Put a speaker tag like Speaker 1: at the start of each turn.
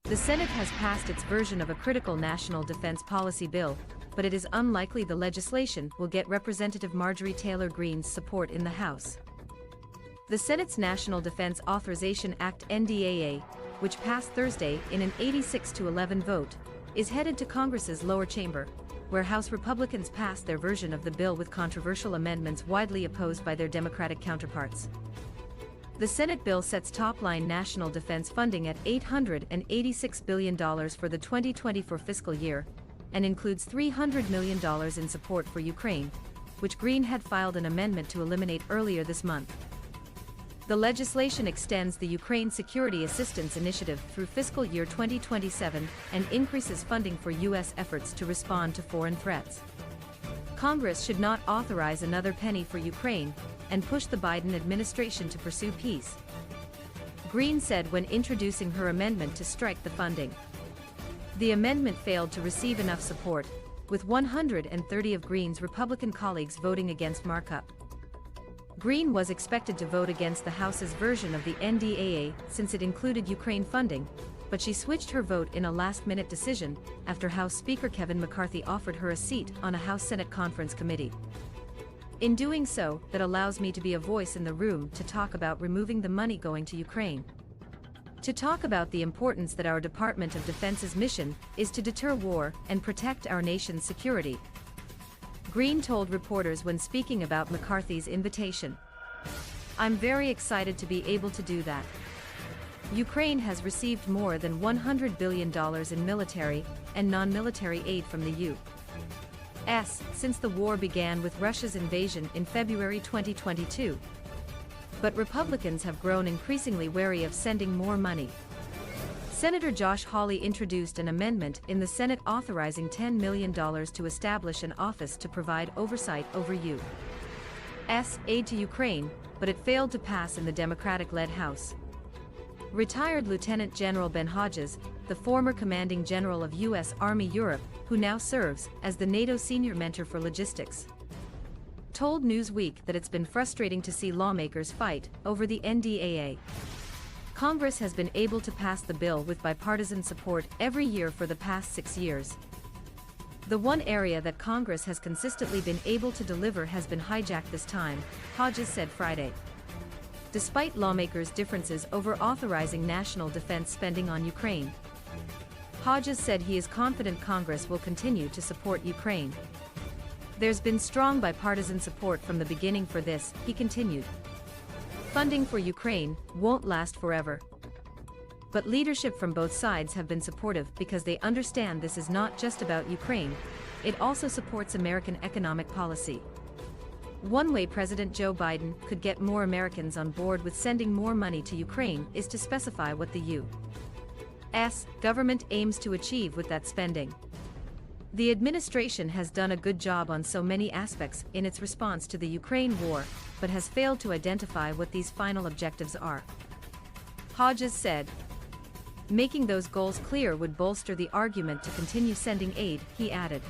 Speaker 1: The Senate has passed its version of a critical national defense policy bill, but it is unlikely the legislation will get Representative Marjorie Taylor Greene's support in the House. The Senate's National Defense Authorization Act (NDAA), which passed Thursday in an 86-11 vote, is headed to Congress's lower chamber, where House Republicans passed their version of the bill with controversial amendments widely opposed by their Democratic counterparts. The Senate bill sets top-line national defense funding at $886 billion for the 2024 fiscal year, and includes $300 million in support for Ukraine, which Greene had filed an amendment to eliminate earlier this month. The legislation extends the Ukraine Security Assistance Initiative through fiscal year 2027 and increases funding for U.S. efforts to respond to foreign threats. Congress should not authorize another penny for Ukraine and push the Biden administration to pursue peace, Greene said when introducing her amendment to strike the funding. The amendment failed to receive enough support, with 130 of Greene's Republican colleagues voting against markup. Greene was expected to vote against the House's version of the NDAA since it included Ukraine funding, but she switched her vote in a last-minute decision after House Speaker Kevin McCarthy offered her a seat on a House-Senate Conference Committee. In doing so, that allows me to be a voice in the room to talk about removing the money going to Ukraine. To talk about the importance that our Department of Defense's mission is to deter war and protect our nation's security, Greene told reporters when speaking about McCarthy's invitation. I'm very excited to be able to do that. Ukraine has received more than $100 billion in military and non-military aid from the U.S. since the war began with Russia's invasion in February 2022. But Republicans have grown increasingly wary of sending more money. Senator Josh Hawley introduced an amendment in the Senate authorizing $10 million to establish an office to provide oversight over U.S. aid to Ukraine, but it failed to pass in the Democratic-led House. Retired Lieutenant General Ben Hodges, the former commanding general of U.S. Army Europe, who now serves as the NATO senior mentor for logistics, told Newsweek that it's been frustrating to see lawmakers fight over the NDAA. Congress has been able to pass the bill with bipartisan support every year for the past 6 years. The one area that Congress has consistently been able to deliver has been hijacked this time, Hodges said Friday. Despite lawmakers' differences over authorizing national defense spending on Ukraine, Hodges said he is confident Congress will continue to support Ukraine. There's been strong bipartisan support from the beginning for this, he continued. Funding for Ukraine won't last forever. But leadership from both sides have been supportive because they understand this is not just about Ukraine, it also supports American economic policy. One way President Joe Biden could get more Americans on board with sending more money to Ukraine is to specify what the U.S. government aims to achieve with that spending. The administration has done a good job on so many aspects in its response to the Ukraine war, but has failed to identify what these final objectives are. Hodges said, making those goals clear would bolster the argument to continue sending aid, he added.